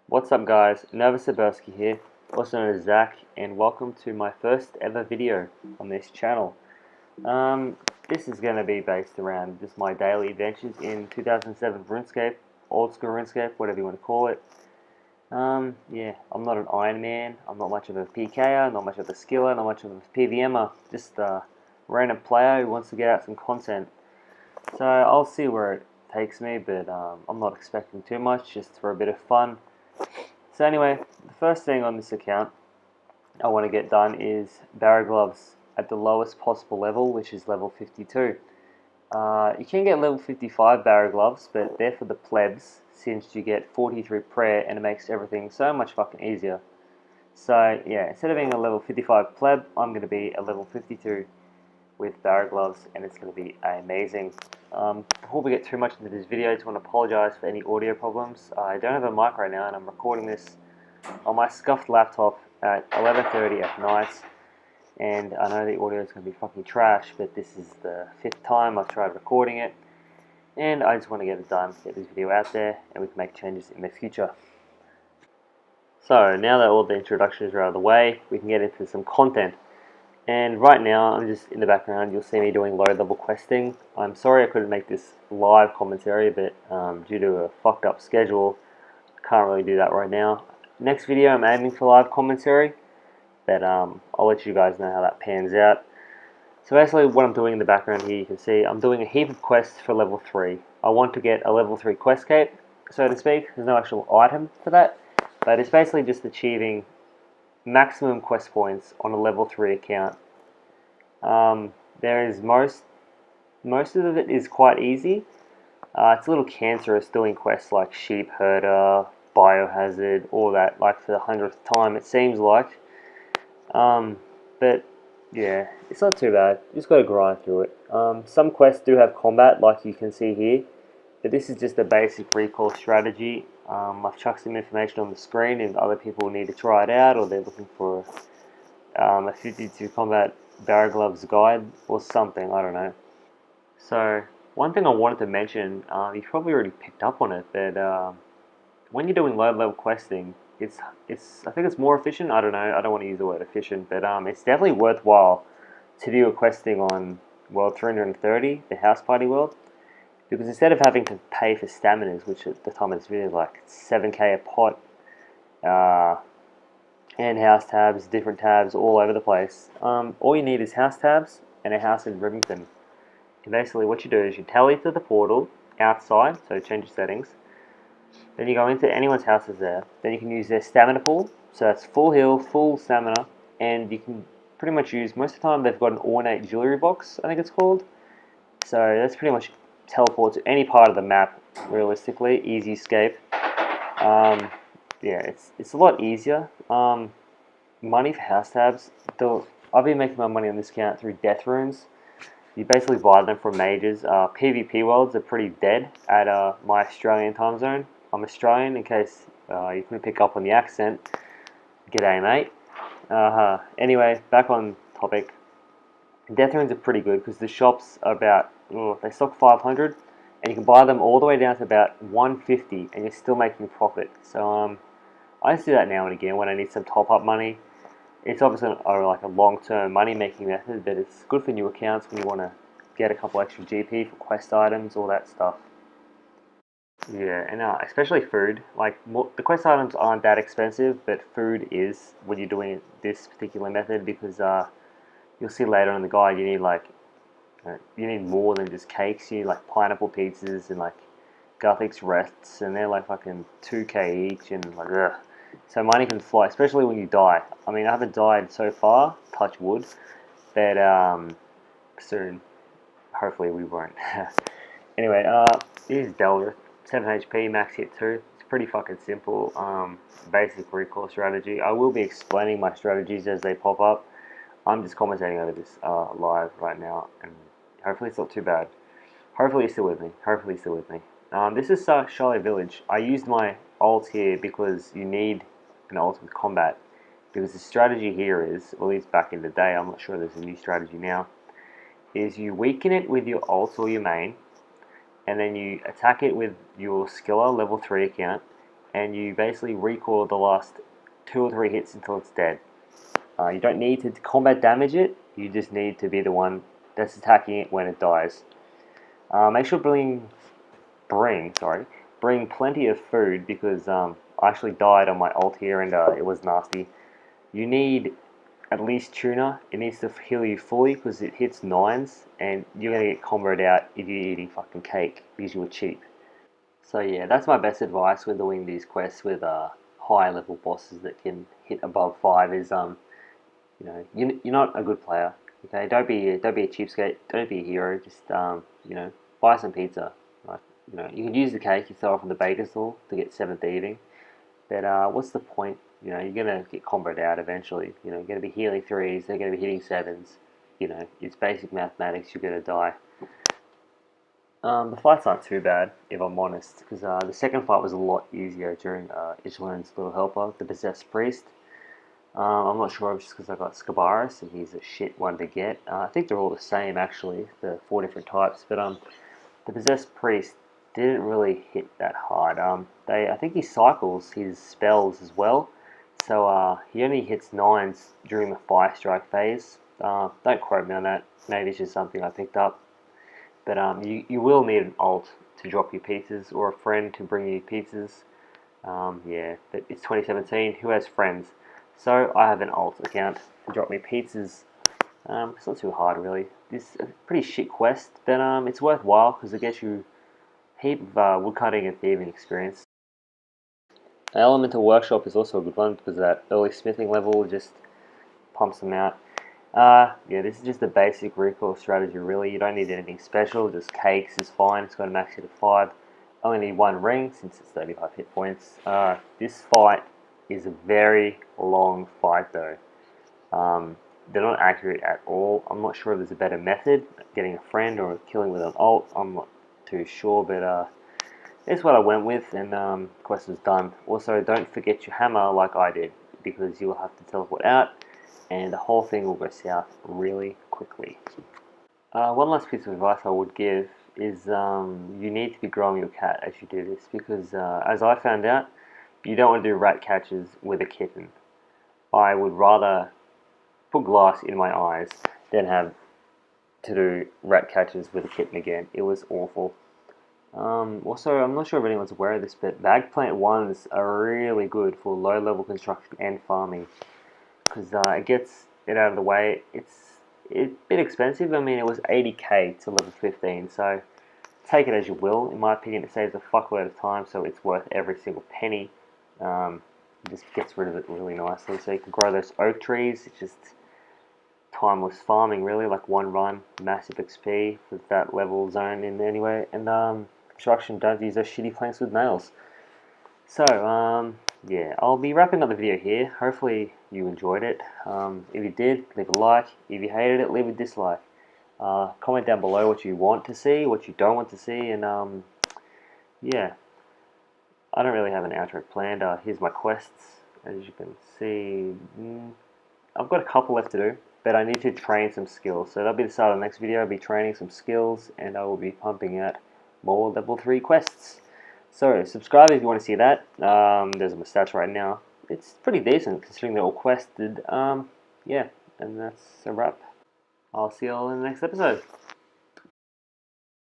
What's up guys, Nazastarool here, also known as Zach, and welcome to my first ever video on this channel. This is going to be based around just my daily adventures in 2007 RuneScape, old school RuneScape, whatever you want to call it. Yeah, I'm not an Iron Man, I'm not much of a PKer, not much of a skiller, not much of a PVMer, just a random player who wants to get out some content. So I'll see where it takes me, but I'm not expecting too much, just for a bit of fun. So anyway, the first thing on this account I want to get done is Barrow gloves at the lowest possible level, which is level 52. You can get level 55 Barrow gloves, but they're for the plebs, since you get 43 prayer and it makes everything so much fucking easier. So yeah, instead of being a level 55 pleb, I'm going to be a level 52 with Barrow gloves, and it's going to be amazing. Before we get too much into this video, I just want to apologize for any audio problems. I don't have a mic right now, and I'm recording this on my scuffed laptop at 11:30 at night, and I know the audio is going to be fucking trash, but this is the 5th time I've tried recording it, and I just want to get it done, get this video out there, and we can make changes in the future. So now that all the introductions are out of the way, we can get into some content. And right now, I'm just in the background, you'll see me doing low level questing. I'm sorry I couldn't make this live commentary, but due to a fucked up schedule, I can't really do that right now. Next video, I'm aiming for live commentary, but I'll let you guys know how that pans out. So basically what I'm doing in the background here, you can see I'm doing a heap of quests for level 3. I want to get a level 3 quest cape, so to speak. There's no actual item for that, but it's basically just achieving maximum quest points on a level 3 account. There is most of it is quite easy. It's a little cancerous doing quests like sheep herder, biohazard, all that, like for the 100th time it seems like. But yeah, it's not too bad. You just got to grind through it. Some quests do have combat, like you can see here, but this is just a basic recoil strategy. I've chucked some information on the screen if other people need to try it out, or they're looking for a 52 combat Barrow gloves guide or something, I don't know. So one thing I wanted to mention, you've probably already picked up on it, that when you're doing low level questing, I think it's more efficient. I don't know, I don't want to use the word efficient, but it's definitely worthwhile to do a questing on world 330, the house party world, because instead of having to pay for staminas, which at the time of this video is like 7k a pot, and house tabs, different tabs all over the place, all you need is house tabs and a house in Rivington. And basically what you do is you tally to the portal outside, so change your settings. Then you go into anyone's houses there. Then you can use their stamina pool, so that's full heal, full stamina, and you can pretty much use, most of the time they've got an ornate jewelry box, I think it's called. So that's pretty much teleport to any part of the map, realistically, easy escape. Yeah, it's a lot easier. Money for house tabs, I've been making my money on this account through death runes. You basically buy them from mages. PvP worlds are pretty dead at my Australian time zone. I'm Australian, in case you couldn't pick up on the accent. G'day, mate. Anyway, back on topic. Death runes are pretty good because the shops are about, they stock 500, and you can buy them all the way down to about 150, and you're still making profit. So I just do that now and again when I need some top-up money. It's obviously like a long-term money-making method, but it's good for new accounts when you want to get a couple extra GP for quest items, all that stuff. Yeah, and especially food. Like, the quest items aren't that expensive, but food is when you're doing this particular method, because you'll see later in the guide you need like you need more than just cakes. You need like pineapple pizzas and like Guthix rests, and they're like fucking 2k each, and like ugh. So money can fly, especially when you die. I mean, I haven't died so far, touch wood, but soon, hopefully we won't. Anyway, here's Delver, 7 HP, max hit 2. It's pretty fucking simple, basic recoil strategy. I will be explaining my strategies as they pop up. I'm just commentating over this live right now, and hopefully it's not too bad. Hopefully you're still with me. Hopefully you're still with me. This is Charlotte Village. I used my ult here because you need an ult with combat. Because the strategy here is, well, at least back in the day, I'm not sure there's a new strategy now, is you weaken it with your ult or your main, and then you attack it with your skiller level 3 account, and you basically recoil the last 2 or 3 hits until it's dead. You don't need to combat damage it, you just need to be the one that's attacking it when it dies. Make sure bring plenty of food, because I actually died on my ult here and it was nasty. You need at least tuna. It needs to heal you fully because it hits 9s, and you're going to get comboed out if you're eating fucking cake because you were cheap. So yeah, that's my best advice with doing these quests with high level bosses that can hit above 5 is you know, you're not a good player. Okay, don't be a cheapskate. Don't be a hero. Just you know, buy some pizza. Right? You know, you can use the cake you throw off from the baker stall to get 7th eating. But what's the point? You know, you're gonna get comboed out eventually. You know, you're gonna be healing 3s. They're gonna be hitting 7s. You know, it's basic mathematics. You're gonna die. The fights aren't too bad, if I'm honest, because the second fight was a lot easier during Ichlan's little helper, the Possessed Priest. I'm not sure if it's just because I got Scabaras and he's a shit one to get. I think they're all the same actually, the 4 different types. But the Possessed Priest didn't really hit that hard. I think he cycles his spells as well, so he only hits 9s during the Fire Strike phase. Don't quote me on that. Maybe it's just something I picked up. But you will need an ult to drop you pizzas, or a friend to bring you pizzas. Yeah, but it's 2017. Who has friends? So I have an ult account to drop me pizzas. It's not too hard really. This is a pretty shit quest, but it's worthwhile because it gets you a heap of woodcutting and thieving experience. Elemental Workshop is also a good one because that early smithing level just pumps them out. Yeah, this is just a basic recoil strategy really. You don't need anything special, just cakes is fine. It's got a max hit of 5. Only need 1 ring since it's 35 hit points. This fight is a very long fight though. They're not accurate at all. I'm not sure if there's a better method, getting a friend or killing with an ult. I'm not too sure, but that's what I went with, and quest was done. Also, don't forget your hammer like I did, because you'll have to teleport out and the whole thing will go south really quickly. One last piece of advice I would give is you need to be growing your cat as you do this, because as I found out, you don't want to do rat catches with a kitten. I would rather put glass in my eyes than have to do rat catches with a kitten again. It was awful. Also, I'm not sure if anyone's aware of this, but the eggplant ones are really good for low level construction and farming, because it gets it out of the way. It's a bit expensive. I mean, it was 80k to level 15, so take it as you will. In my opinion, it saves a fuckload of time, so it's worth every single penny. It just gets rid of it really nicely, so you can grow those oak trees. It's just timeless farming, really, like one run, massive XP with that level zone in anyway, and construction, don't use those shitty planks with nails. So, yeah, I'll be wrapping up the video here. Hopefully you enjoyed it. If you did, leave a like. If you hated it, leave a dislike. Comment down below what you want to see, what you don't want to see, and yeah, I don't really have an outro planned. Here's my quests. As you can see, I've got a couple left to do, but I need to train some skills. So that'll be the start of the next video. I'll be training some skills, and I will be pumping out more level 3 quests. So subscribe if you want to see that. There's my stats right now. It's pretty decent considering they're all quested. Yeah, and that's a wrap. I'll see you all in the next episode.